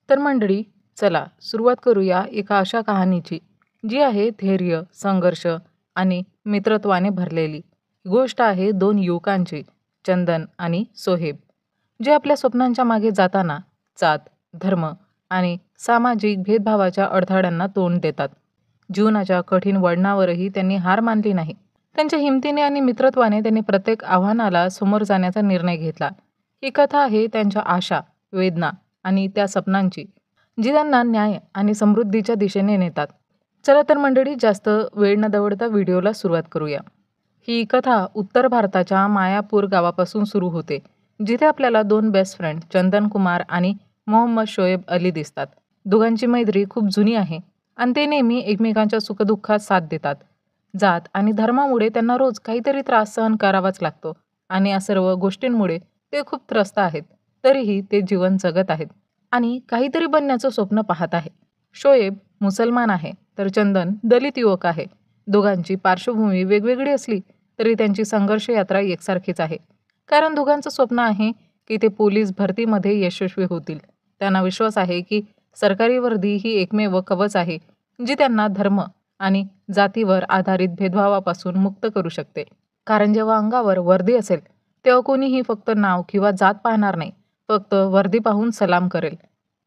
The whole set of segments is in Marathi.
तर मंडळी, चला सुरुवात करूया एका अशा कहाणीची, जी आहे धैर्य, संघर्ष आणि मित्रत्वाने भरलेली. ही गोष्ट आहे दोन युवकांची, चंदन आणि सोहेब, जे आपल्या स्वप्नांच्या मागे जाताना जात, धर्म आणि सामाजिक भेदभावाच्या अडथळ्यांना तोंड देतात. जीवनाच्या कठीण वळणावरही त्यांनी हार मानली नाही. त्यांच्या हिमतीने आणि मित्रत्वाने त्यांनी प्रत्येक आव्हानाला समोर जाण्याचा निर्णय घेतला. ही कथा आहे त्यांच्या आशा, वेदना आणि त्या स्वप्नांची, जी त्यांना न्याय आणि समृद्धीच्या दिशेने नेतात. चला तर मंडळी, जास्त वेळ न दवडता व्हिडिओला सुरुवात करूया. ही कथा उत्तर भारताच्या मायापूर गावापासून सुरू होते, जिथे आपल्याला दोन बेस्ट फ्रेंड चंदन कुमार आणि मोहम्मद शोएब अली दिसतात. दोघांची मैत्री खूप जुनी आहे आणि ते नेहमी एकमेकांच्या सुखदुःखात साथ देतात. जात आणि धर्मामुळे त्यांना रोज काहीतरी त्रास सहन करावाच लागतो आणि या सर्व गोष्टींमुळे ते खूप त्रस्त आहेत. तरीही ते जीवन जगत आहेत आणि काहीतरी बनण्याचं स्वप्न पाहत आहे. शोएब मुसलमान आहे, तर चंदन दलित युवक आहे. दोघांची पार्श्वभूमी वेगवेगळी असली तरी त्यांची संघर्ष यात्रा एकसारखीच आहे. कारण दोघांचं स्वप्न आहे की ते पोलीस भरतीमध्ये यशस्वी होतील. त्यांना विश्वास आहे की सरकारी वर्दी ही एकमेव कवच आहे, जी त्यांना धर्म आणि जातीवर आधारित भेदभावापासून मुक्त करू शकते. कारण जेव्हा अंगावर वर्दी असेल, तेव्हा कोणीही फक्त नाव किंवा जात पाहणार नाही, फक्त वर्दी पाहून सलाम करेल.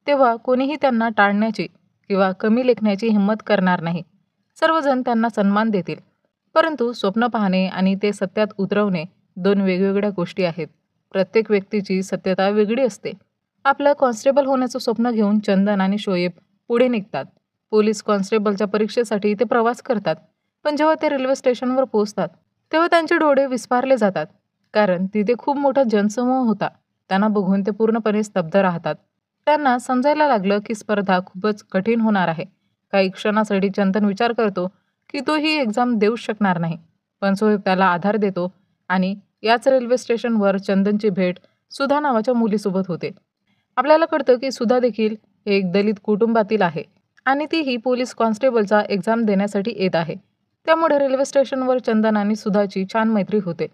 तेव्हा कोणीही त्यांना टाळण्याची किंवा कमी लेखण्याची हिंमत करणार नाही. सर्वजण त्यांना सन्मान देतील. परंतु स्वप्न पाहणे आणि ते सत्यात उतरवणे दोन वेगवेगळ्या गोष्टी आहेत. प्रत्येक व्यक्तीची सत्यता वेगळी असते. आपलं कॉन्स्टेबल होण्याचं स्वप्न घेऊन चंदन आणि शोएब पुढे निघतात. पोलीस कॉन्स्टेबलच्या परीक्षेसाठी ते प्रवास करतात. पण जेव्हा ते रेल्वे स्टेशनवर पोहोचतात, तेव्हा त्यांचे डोळे विस्फारले जातात. कारण तिथे खूप मोठा जनसमूह होता. त्यांना बघून ते पूर्णपणे स्तब्ध राहतात. त्यांना समजायला लागलं की स्पर्धा खूपच कठीण होणार आहे. काही क्षणासाठी चंदन विचार करतो की तो ही एक्झाम देऊच शकणार नाही. पण सोहेब त्याला आधार देतो आणि याच रेल्वे स्टेशनवर चंदनची भेट सुधा नावाच्या मुलीसोबत होते. आपल्याला कळतं की सुधा देखील एक दलित कुटुंबातील आहे आणि तीही पोलीस कॉन्स्टेबलचा एक्झाम देण्यासाठी येत आहे. त्यामुळे रेल्वे स्टेशनवर चंदन आणि सुधाची छान मैत्री होते.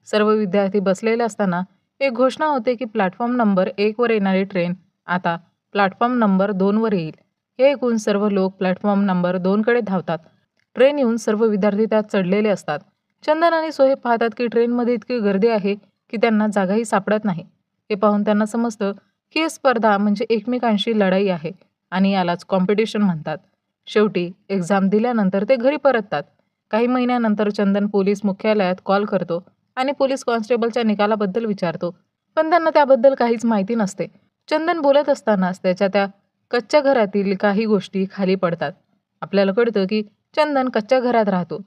सर्व विद्यार्थी बसलेले असताना एक घोषणा होते की प्लॅटफॉर्म नंबर 1 वर येणारी ट्रेन आता प्लॅटफॉर्म नंबर 2 वर येईल. हे ऐकून सर्व लोक प्लॅटफॉर्म नंबर 2 कडे धावतात. ट्रेन येऊन सर्व विद्यार्थी त्यात चढलेले असतात. चंदन आणि सोहेब पाहतात की ट्रेनमध्ये इतकी गर्दी आहे की त्यांना जागाही सापडत नाही. हे पाहून त्यांना समजतं की ही स्पर्धा म्हणजे एकमेकांशी लढाई आहे आणि यालाच कॉम्पिटिशन म्हणतात. शेवटी एक्झाम दिल्यानंतर ते घरी परततात. काही महिन्यानंतर चंदन पोलीस मुख्यालयात कॉल करतो आणि पोलीस कॉन्स्टेबलच्या निकालाबद्दल विचारतो. पण त्यांना त्याबद्दल काहीच माहिती नसते. चंदन बोलत असतानाच त्याच्या त्या कच्च्या घरातील काही गोष्टी खाली पडतात. आपल्याला कळतं की चंदन कच्च्या घरात राहतो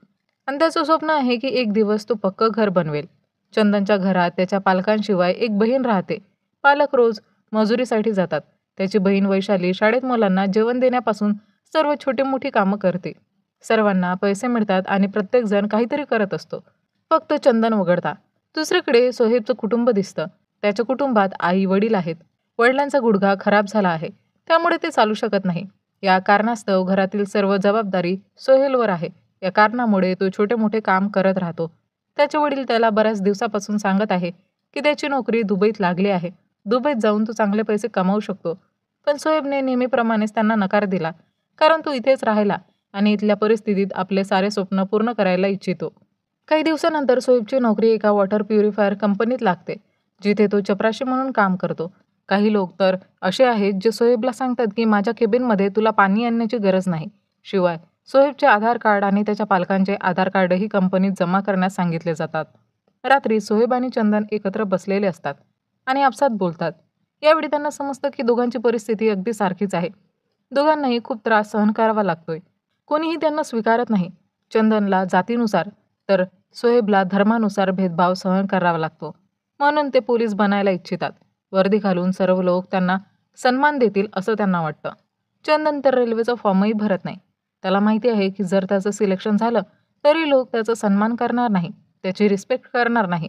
आणि त्याचं स्वप्न आहे की एक दिवस तो पक्कं घर बनवेल. चंदनच्या घरात त्याच्या पालकांशिवाय एक बहीण राहते. पालक रोज मजुरीसाठी जातात. त्याची बहीण वैशाली शाळेत मुलांना जेवण देण्यापासून सर्व छोटी मोठी कामं करते. सर्वांना पैसे मिळतात आणि प्रत्येकजण काहीतरी करत असतो, फक्त चंदन वगळता. दुसरीकडे सोहेबचं कुटुंब दिसतं. त्याच्या कुटुंबात आई वडील आहेत. वडिलांचा गुडघा खराब झाला आहे, त्यामुळे ते चालू शकत नाही. या कारणास्तव घरातील सर्व जबाबदारी सोहेलवर आहे. या कारणामुळे तो छोटे मोठे काम करत राहतो. त्याचे वडील त्याला बऱ्याच दिवसापासून सांगत आहे की त्याची नोकरी दुबईत लागली आहे. दुबईत जाऊन तो चांगले पैसे कमावू शकतो. पण सोहेबने नेहमीप्रमाणेच त्यांना नकार दिला, कारण तो इथेच राहायला आणि इथल्या परिस्थितीत आपले सारे स्वप्न पूर्ण करायला इच्छितो. काही दिवसानंतर सोहेबची नोकरी एका वॉटर प्युरिफायर कंपनीत लागते, जिथे तो चपराशी म्हणून काम करतो. काही लोक तर असे आहेत जे सोहेबला सांगतात की माझ्या केबिनमध्ये तुला पाणी आणण्याची गरज नाही. शिवाय सोहेबचे आधार कार्ड आणि त्याच्या पालकांचे आधार कार्डही कंपनीत जमा करण्यास सांगितले जातात. रात्री सोहेब आणि चंदन एकत्र बसलेले असतात आणि आपसात बोलतात. यावेळी त्यांना समजतं की दोघांची परिस्थिती अगदी सारखीच आहे. दोघांनाही खूप त्रास सहन करावा लागतोय. कोणीही त्यांना स्वीकारत नाही. चंदनला जातीनुसार तर सोहेबला धर्मानुसार भेदभाव सहन करावा लागतो. म्हणून ते पोलीस बनायला इच्छितात. वर्दी घालून सर्व लोक त्यांना सन्मान देतील असं त्यांना वाटतं. चंदन तर रेल्वेचा फॉर्मही भरत नाही. त्याला माहिती आहे की जर त्याचं सिलेक्शन झालं तरी लोक त्याचा सन्मान करणार नाही, त्याची रिस्पेक्ट करणार नाही.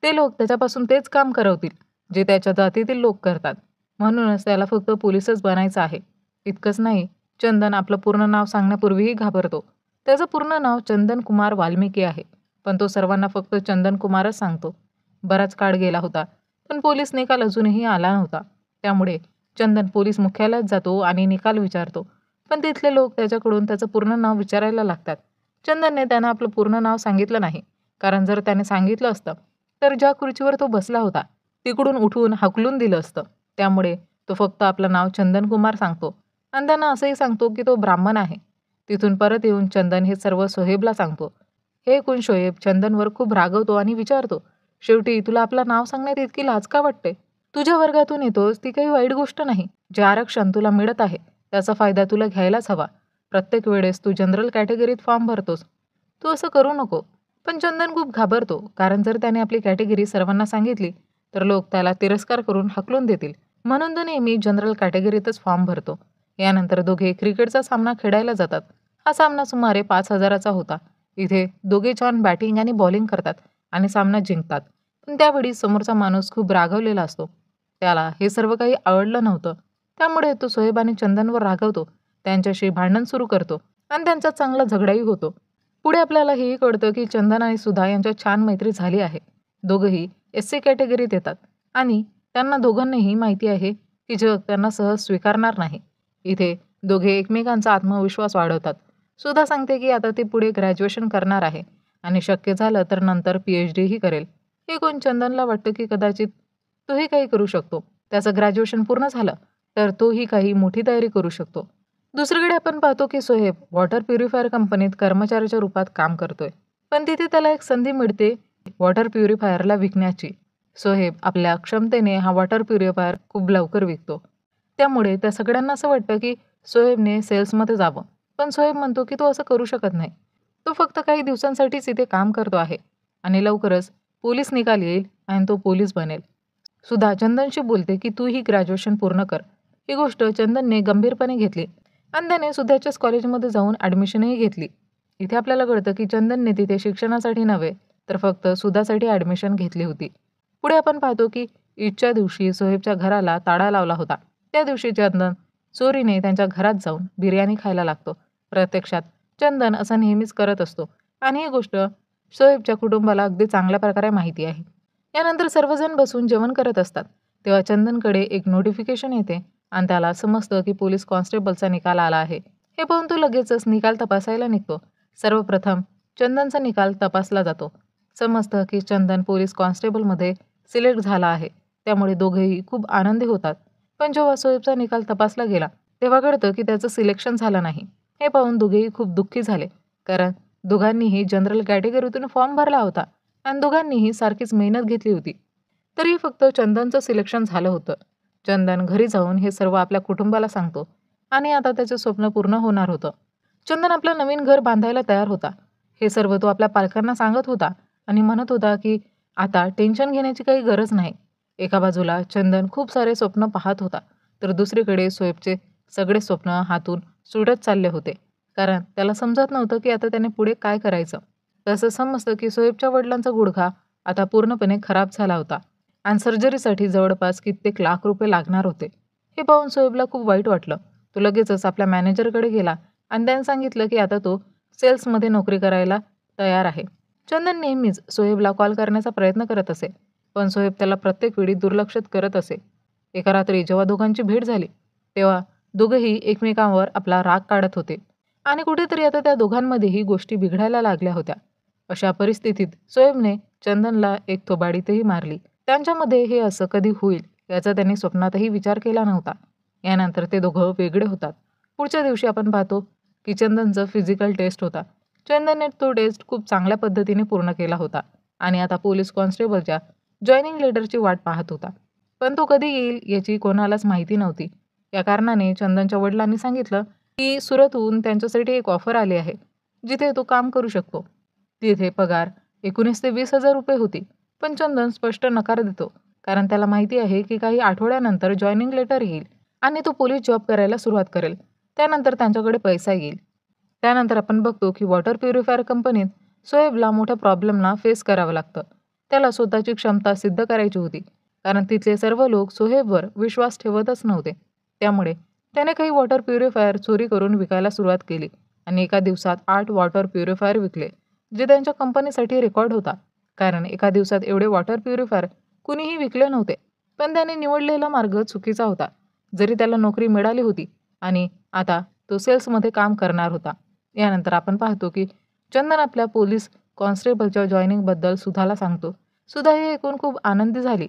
ते लोक त्याच्यापासून तेच काम करवतील जे त्याच्या जातीतील लोक करतात. म्हणूनच त्याला फक्त पोलीसच बनायचं आहे. इतकंच नाही, चंदन आपलं पूर्ण नाव सांगण्यापूर्वीही घाबरतो. त्याचं पूर्ण नाव चंदन कुमार वाल्मिकी आहे, पण तो सर्वांना फक्त चंदन कुमारच सांगतो. बराच काळ गेला होता, पण पोलीस निकाल अजूनही आला नव्हता. त्यामुळे चंदन पोलीस मुख्यालयात जातो आणि निकाल विचारतो, पण तिथले लोक त्याच्याकडून त्याचं पूर्ण नाव विचारायला लागतात. चंदनने त्यांना आपलं पूर्ण नाव सांगितलं नाही, कारण जर त्याने सांगितलं असतं तर ज्या खुर्चीवर तो बसला होता तिकडून उठवून हाकलून दिलं असतं. त्यामुळे तो फक्त आपलं नाव चंदन कुमार सांगतो आणि त्यांना असंही सांगतो की तो ब्राह्मण आहे. तिथून परत येऊन चंदन हे सर्व सोहेबला सांगतो. हे ऐकून शोएब चंदनवर खूप रागवतो आणि विचारतो, शेवटी तुला आपलं नाव सांगण्यात इतकी लाज का वाटते? तुझ्या वर्गातून येतोस ती काही वाईट गोष्ट नाही. जे आरक्षण तुला मिळत आहे त्याचा फायदा तुला घ्यायलाच हवा. प्रत्येक वेळेस तू जनरल कॅटेगरीत फॉर्म भरतोस. तू असं करू नको. पण चंदन खूप घाबरतो, कारण जर त्याने आपली कॅटेगरी सर्वांना सांगितली तर लोक त्याला तिरस्कार करून हाकलून देतील. म्हणून तो नेहमी जनरल कॅटेगरीतच फॉर्म भरतो. यानंतर दोघे क्रिकेटचा सामना खेळायला जातात. हा सामना सुमारे 5,000चा होता. इथे दोघे छान बॅटिंग आणि बॉलिंग करतात आणि सामना जिंकतात. पण त्यावेळी समोरचा माणूस खूप रागावलेला असतो. त्याला हे सर्व काही आवडलं नव्हतं. त्यामुळे तो सोहेब आणि चंदनवर रागवतो, त्यांच्याशी भांडण सुरू करतो आणि त्यांचा चांगला झगडाही होतो. पुढे आपल्याला हेही कळतं की चंदन आणि सुधा यांच्यात छान मैत्री झाली आहे. दोघंही SC कॅटेगरीत येतात आणि त्यांना दोघांनाही माहिती आहे की जग त्यांना सहज स्वीकारणार नाही. इथे दोघे एकमेकांचा आत्मविश्वास वाढवतात. सुधा सांगते की आता ती पुढे ग्रॅज्युएशन करणार आहे आणि शक्य झालं तर नंतर PhD ही करेल. हे कोण चंदनला वाटतं की कदाचित तोही काही करू शकतो. त्याचं ग्रॅज्युएशन पूर्ण झालं तर तोही काही मोठी तयारी करू शकतो. दुसरीकडे आपण पाहतो की सोहेब वॉटर प्युरिफायर कंपनीत कर्मचाऱ्याच्या रूपात काम करतोय. पण तिथे त्याला एक संधी मिळते वॉटर प्युरिफायरला विकण्याची. सोहेब आपल्या क्षमतेने हा वॉटर प्युरिफायर खूप लवकर विकतो. त्यामुळे त्या सगळ्यांना असं वाटतं की सोहेबने सेल्समध्ये जावं. पण सोहेब म्हणतो की तो असं करू शकत नाही. तो फक्त काही दिवसांसाठीच इथे काम करतो आहे आणि लवकरच पोलीस निकाल येईल आणि तो पोलीस बनेल. सुधा चंदनशी बोलते की तू ही ग्रॅज्युएशन पूर्ण कर. ही गोष्ट चंदनने गंभीरपणे घेतली आणि त्याने सुधाच्याच कॉलेजमध्ये जाऊन ॲडमिशनही घेतली. इथे आपल्याला कळतं की चंदनने तिथे शिक्षणासाठी नव्हे तर फक्त सुधासाठी ॲडमिशन घेतली होती. पुढे आपण पाहतो की ईदच्या दिवशी सोहेबच्या घराला ताळा लावला होता. त्या दिवशी चंदन चोरीने त्यांच्या घरात जाऊन बिर्याणी खायला लागतो. प्रत्यक्षात चंदन असं नेहमीच करत असतो आणि ही गोष्ट सोहेबच्या कुटुंबाला अगदी चांगल्या प्रकारे माहिती आहे. यानंतर सर्वजण बसून जेवण करत असतात. तेव्हा चंदनकडे एक नोटिफिकेशन येते आणि त्याला समजतं की पोलीस कॉन्स्टेबलचा निकाल आला आहे. हे पाहून तो लगेचच निकाल तपासायला निघतो. सर्वप्रथम चंदनचा निकाल तपासला जातो. समजतं की चंदन पोलीस कॉन्स्टेबलमध्ये सिलेक्ट झाला आहे. त्यामुळे दोघेही खूप आनंदी होतात. पण जेव्हा सोहेबचा निकाल तपासला गेला तेव्हा कळतं की त्याचं सिलेक्शन झालं नाही. हे पाहून दोघेही खूप दुःखी झाले, कारण दोघांनीही जनरल कॅटेगरीतून फॉर्म भरला होता आणि दोघांनीही सारखीच मेहनत घेतली होती. तरी फक्त चंदनचं सिलेक्शन झालं होतं. चंदन घरी जाऊन हे सर्व आपल्या कुटुंबाला सांगतो आणि आता त्याचं स्वप्न पूर्ण होणार होतं. चंदन आपलं नवीन घर बांधायला तयार होता. हे सर्व तो आपल्या पालकांना सांगत होता आणि म्हणत होता की आता टेन्शन घेण्याची काही गरज नाही. एका बाजूला चंदन खूप सारे स्वप्न पाहत होता, तर दुसरीकडे सोहेबचे सगळे स्वप्न हातून सुटत चालले होते, कारण त्याला समजत नव्हतं की आता त्याने पुढे काय करायचं. तसं समजतं की सोहेबच्या वडिलांचा गुडघा आता पूर्णपणे खराब झाला होता आणि सर्जरीसाठी जवळपास कित्येक लाख रुपये लागणार होते. हे पाहून सोहेबला खूप वाईट वाटलं. तो लगेचच आपल्या मॅनेजरकडे गेला आणि त्याने सांगितलं की आता तो सेल्समध्ये नोकरी करायला तयार आहे. चंदन नेहमीच सोहेबला कॉल करण्याचा प्रयत्न करत असे, पण सोहेब त्याला प्रत्येक वेळी दुर्लक्षित करत असे. एका रात्री जेव्हा दोघांची भेट झाली तेव्हा दोघंही एकमेकांवर आपला राग काढत होते आणि कुठेतरी आता त्या दोघांमध्येही गोष्टी बिघडायला लागल्या होत्या. अशा परिस्थितीत सोहेबने चंदनला एक थोबाडीतही मारली. त्यांच्यामध्ये हे असं कधी होईल याचा त्यांनी स्वप्नातही विचार केला नव्हता. यानंतर ते दोघं वेगळे होतात. पुढच्या दिवशी आपण पाहतो की चंदनचं फिजिकल टेस्ट होता. चंदनने तो टेस्ट खूप चांगल्या पद्धतीने पूर्ण केला होता आणि आता पोलीस कॉन्स्टेबलच्या जॉईनिंग लेटरची वाट पाहत होता. पण तो कधी येईल याची कोणालाच माहिती नव्हती. या कारणाने चंदनच्या वडिलांनी सांगितलं की सुरतहून त्यांच्यासाठी एक ऑफर आली आहे, जिथे तो काम करू शकतो. तिथे पगार 19 ते 20,000 रुपये होती. पण चंदन स्पष्ट नकार देतो, कारण त्याला माहिती आहे की काही आठवड्यानंतर जॉईनिंग लेटर येईल आणि तो पोलीस जॉब करायला सुरुवात करेल. त्यानंतर त्यांच्याकडे पैसा येईल. त्यानंतर आपण बघतो की वॉटर प्युरिफायर कंपनीत सोहेबला मोठ्या प्रॉब्लेमला फेस करावं लागतं. त्याला स्वतःची क्षमता सिद्ध करायची होती, कारण तिथले सर्व लोक सोहेबवर विश्वास ठेवतच नव्हते. त्यामुळे त्याने काही वॉटर प्युरिफायर चोरी करून विकायला सुरुवात केली आणि एका दिवसात 8 वॉटर प्युरिफायर विकले, जे त्यांच्या कंपनीसाठी रेकॉर्ड होता, कारण एका दिवसात एवढे वॉटर प्युरिफायर कुणीही विकले नव्हते. पण त्याने निवडलेला मार्ग चुकीचा होता. जरी त्याला नोकरी मिळाली होती आणि आता तो सेल्समध्ये काम करणार होता. यानंतर आपण पाहतो की चंदन आपल्या पोलीस कॉन्स्टेबलच्या जॉईनिंगबद्दल सुधाला सांगतो. सुधा हे ऐकून खूप आनंदी झाली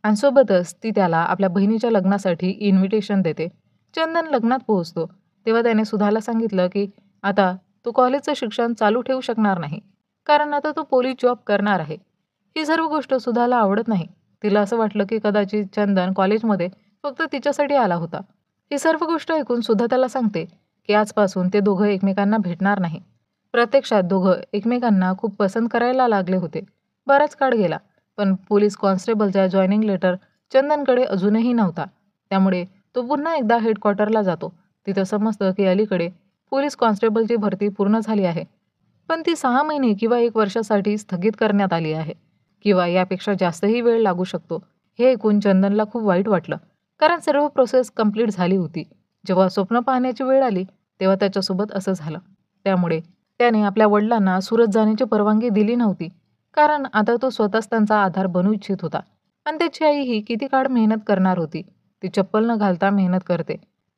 आणि सोबतच ती त्याला आपल्या बहिणीच्या लग्नासाठी इन्व्हिटेशन देते. चंदन लग्नात पोहोचतो तेव्हा त्याने सुधाला सांगितलं की आता तो कॉलेजचं शिक्षण चालू ठेवू शकणार नाही, कारण आता तो पोलीस जॉब करणार आहे. ही सर्व गोष्ट सुधाला आवडत नाही. तिला असं वाटलं की कदाचित चंदन कॉलेजमध्ये फक्त तिच्यासाठी आला होता. ही सर्व गोष्ट ऐकून सुधा त्याला सांगते की आजपासून ते दोघं एकमेकांना भेटणार नाही. प्रत्यक्षात दोघं एकमेकांना खूप पसंत करायला लागले होते. बराच काळ गेला, पण पोलीस कॉन्स्टेबलचा जॉईनिंग लेटर चंदनकडे अजूनही नव्हता. त्यामुळे तो पुन्हा एकदा हेडक्वार्टरला जातो. तिथं समजतं की अलीकडे पोलीस कॉन्स्टेबलची भरती पूर्ण झाली आहे, पण ती 6 महिने किंवा 1 वर्षासाठी स्थगित करण्यात आली आहे किंवा यापेक्षा जास्तही वेळ लागू शकतो. हे ऐकून चंदनला खूप वाईट वाटलं, कारण सर्व प्रोसेस कंप्लीट झाली होती. जेव्हा स्वप्न पाहण्याची वेळ आली तेव्हा त्याच्यासोबत असं झालं. त्यामुळे त्याने आपल्या वडिलांना सुरत जाण्याची परवानगी दिली नव्हती, कारण आता तो स्वतःच त्यांचा आधार बनू इच्छित होता. आणि त्याची आई ही किती काळ मेहनत करणार होती. ती चप्पल न घालता मेहनत करते,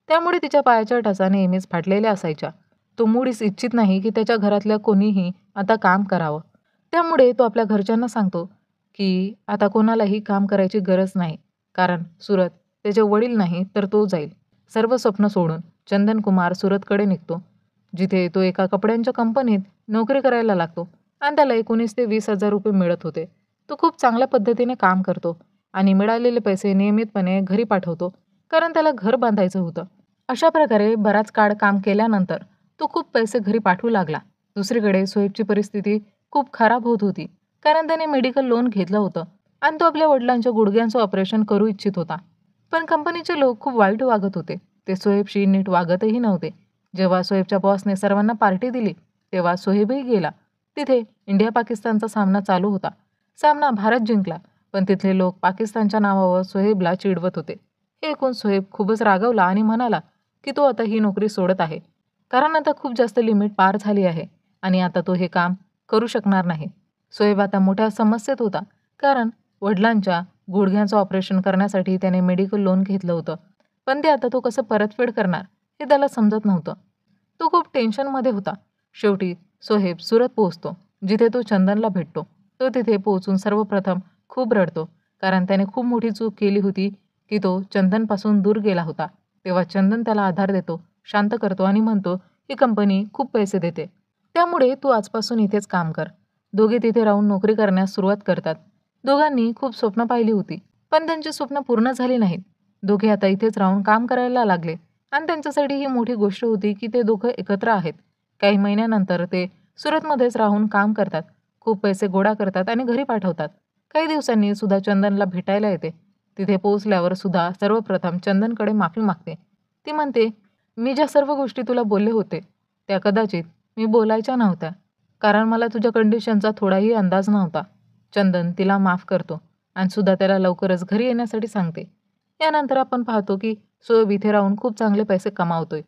त्यामुळे तिच्या पायाच्या टाचा नेहमीच फाटलेल्या असायच्या. तो मुळीच इच्छित नाही की त्याच्या घरातल्या कोणीही आता काम करावं. त्यामुळे तो आपल्या घरच्यांना सांगतो की आता कोणालाही काम करायची गरज नाही, कारण सुरत त्याचे वडील नाही तर तो जाईल. सर्व स्वप्न सोडून चंदन कुमार सुरतकडे निघतो, जिथे तो एका कपड्यांच्या कंपनीत नोकरी करायला लागतो आणि त्याला 19 ते 20,000 रुपये मिळत होते. तो खूप चांगल्या पद्धतीने काम करतो आणि मिळालेले पैसे नियमितपणे घरी पाठवतो, कारण त्याला घर बांधायचं होतं. अशा प्रकारे बराच काळ काम केल्यानंतर तो खूप पैसे घरी पाठवू लागला. दुसरीकडे सोहेबची परिस्थिती खूप खराब होत होती, कारण त्याने मेडिकल लोन घेतलं होतं आणि तो आपल्या वडिलांच्या गुडघ्यांचं ऑपरेशन करू इच्छित होता. पण कंपनीचे लोक खूप वाईट वागत होते. ते सोहेबशी नीट वागतही नव्हते. जेव्हा सोहेबच्या बॉसने सर्वांना पार्टी दिली तेव्हा सोहेबही गेला. तिथे इंडिया पाकिस्तानचा सामना चालू होता. सामना भारत जिंकला, पण तिथले लोक पाकिस्तानच्या नावावर सोहेबला चिडवत होते. हे ऐकून सोहेब खूपच रागावला आणि म्हणाला की तो आता ही नोकरी सोडत आहे, कारण आता खूप जास्त लिमिट पार झाली आहे आणि आता तो हे काम करू शकणार नाही. सोहेब आता मोठ्या समस्येत होता, कारण वडिलांच्या गुडघ्यांचं ऑपरेशन करण्यासाठी त्याने मेडिकल लोन घेतलं होतं, पण ते आता तो कसं परतफेड करणार हे त्याला समजत नव्हतं. तो खूप टेन्शनमध्ये होता. शेवटी सोहेब सुरत पोहोचतो, जिथे तो चंदनला भेटतो. तो तिथे पोहोचून सर्वप्रथम खूप रडतो, कारण त्याने खूप मोठी चूक केली होती की तो चंदनपासून दूर गेला होता. तेव्हा चंदन त्याला आधार देतो, शांत करतो आणि म्हणतो ही कंपनी खूप पैसे देते, त्यामुळे तू आजपासून इथेच काम कर. दोघे तिथे राहून नोकरी करण्यास सुरुवात करतात. दोघांनी खूप स्वप्न पाहिली होती, पण त्यांची स्वप्न पूर्ण झाली नाहीत. दोघे आता इथेच राहून काम करायला लागले आणि त्यांच्यासाठी ही मोठी गोष्ट होती की ते दोघं एकत्र आहेत. काही महिन्यानंतर ते सुरतमध्येच राहून काम करतात, खूप पैसे गोळा करतात आणि घरी पाठवतात. काही दिवसांनी सुधा चंदनला भेटायला येते. तिथे पोहोचल्यावर सुधा सर्वप्रथम चंदनकडे माफी मागते. ती म्हणते, मी ज्या सर्व गोष्टी तुला बोलले होते त्या कदाचित मी बोलायच्या नव्हत्या, कारण मला तुझ्या कंडिशनचा थोडाही अंदाज नव्हता. चंदन तिला माफ करतो आणि सुधा त्याला लवकरच घरी येण्यासाठी सांगते. यानंतर आपण पाहतो की सोहेब इथे राहून खूप चांगले पैसे कमावतोय.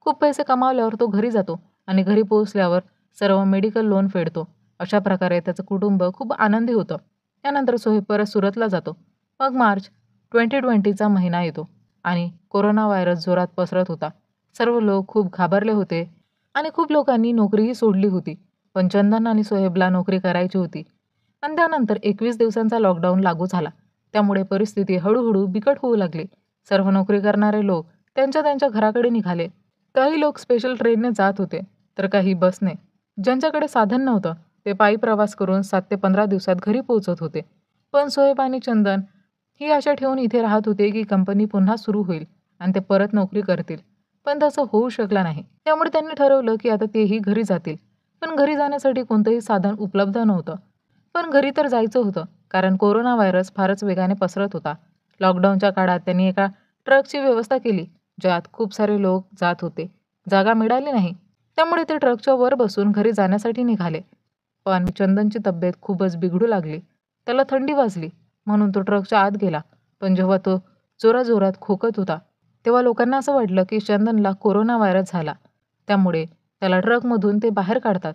खूप पैसे कमावल्यावर तो घरी जातो आणि घरी पोहोचल्यावर सर्व मेडिकल लोन फेडतो. अशा प्रकारे त्याचं कुटुंब खूप आनंदी होतं. यानंतर सोहेब परत सुरतला जातो. मग मार्च 2020चा महिना येतो आणि कोरोना व्हायरस जोरात पसरत होता. सर्व लोक खूप घाबरले होते आणि खूप लोकांनी नोकरीही सोडली होती. पण चंदन आणि सोहेबला नोकरी करायची होती आणि त्यानंतर 21 दिवसांचा लॉकडाऊन लागू झाला. त्यामुळे परिस्थिती हळूहळू बिकट होऊ लागली. सर्व नोकरी करणारे लोक त्यांच्या त्यांच्या घराकडे निघाले. काही लोक स्पेशल ट्रेनने जात होते, तर काही बसने. ज्यांच्याकडे साधन नव्हतं ते पायी प्रवास करून 7 ते 15 दिवसात घरी पोहोचत होते. पण सोहेब आणि चंदन ही आशा ठेवून इथे राहत होते की कंपनी पुन्हा सुरू होईल आणि ते परत नोकरी करतील. पण तसं होऊ शकलं नाही. त्यामुळे त्यांनी ठरवलं की आता तेही घरी जातील. पण घरी जाण्यासाठी कोणतंही साधन उपलब्ध नव्हतं. पण घरी तर जायचं होतं, कारण कोरोना व्हायरस फारच वेगाने पसरत होता. लॉकडाऊनच्या काळात त्यांनी एका ट्रकची व्यवस्था केली, ज्यात खूप सारे लोक जात होते. जागा मिळाली नाही, त्यामुळे ते ट्रकच्या वर बसून घरी जाण्यासाठी निघाले. पण चंदनची तब्येत खूपच बिघडू लागली. त्याला थंडी वाजली, म्हणून तो ट्रकच्या आत गेला. पण जेव्हा तो जोराजोरात खोकत होता तेव्हा लोकांना असं वाटलं की चंदनला कोरोना व्हायरस झाला. त्यामुळे त्याला ट्रकमधून ते बाहेर काढतात.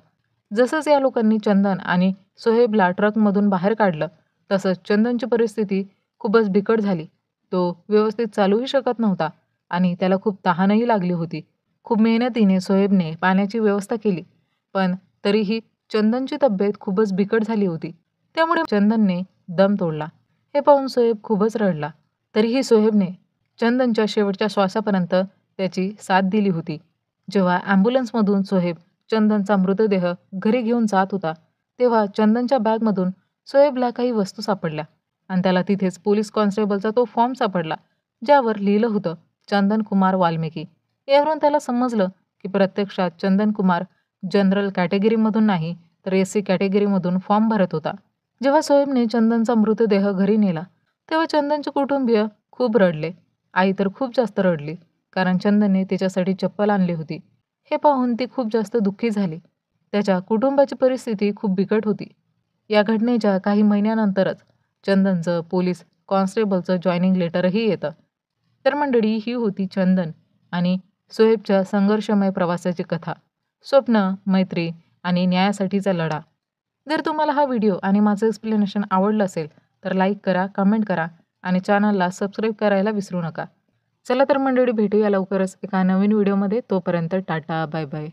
जसंच या लोकांनी चंदन आणि सोहेबला ट्रकमधून बाहेर काढलं, तसंच चंदनची परिस्थिती खूपच बिकट झाली. तो व्यवस्थित चालूही शकत नव्हता आणि त्याला खूप तहानही लागली होती. खूप मेहनतीने सोहेबने पाण्याची व्यवस्था केली, पण तरीही चंदनची तब्येत खूपच बिकट झाली होती. त्यामुळे चंदनने दम तोडला. हे पाहून सोहेब खूपच रडला. तरीही सोहेबने चंदनच्या शेवटच्या श्वासापर्यंत त्याची साथ दिली होती. जेव्हा ॲम्ब्युलन्समधून सोहेब चंदनचा मृतदेह घरी घेऊन जात होता, तेव्हा चंदनच्या बॅगमधून सोहेबला काही वस्तू सापडल्या आणि त्याला तिथेच पोलीस कॉन्स्टेबलचा तो फॉर्म सापडला, ज्यावर लिहिलं होतं चंदन कुमार वाल्मिकी. यावरून त्याला समजलं की प्रत्यक्षात चंदन कुमार जनरल कॅटेगरीमधून नाही तर एस सी कॅटेगरीमधून फॉर्म भरत होता. जेव्हा सोहेबने चंदनचा मृतदेह घरी नेला, तेव्हा चंदनचे कुटुंबीय खूप रडले. आई तर खूप जास्त रडली, कारण चंदनने तिच्यासाठी चप्पल आणली होती. हे पाहून ती खूप जास्त दुःखी झाली. त्याच्या कुटुंबाची परिस्थिती खूप बिकट होती. या घटनेच्या काही महिन्यानंतरच चंदनचं पोलीस कॉन्स्टेबलचं जॉईनिंग लेटरही येतं. तर मंडळी, ही होती चंदन आणि सोहेबच्या संघर्षमय प्रवासाची कथा. स्वप्न, मैत्री आणि न्यायासाठीचा लढा. जर तुम्हाला हा व्हिडिओ आणि माझं एक्सप्लेनेशन आवडलं असेल तर लाईक करा, कमेंट करा आणि चॅनलला सबस्क्राईब करायला विसरू नका. चला तर मंडळी, भेटूया लवकरच एका नवीन व्हिडिओमध्ये. तोपर्यंत टाटा, बाय बाय.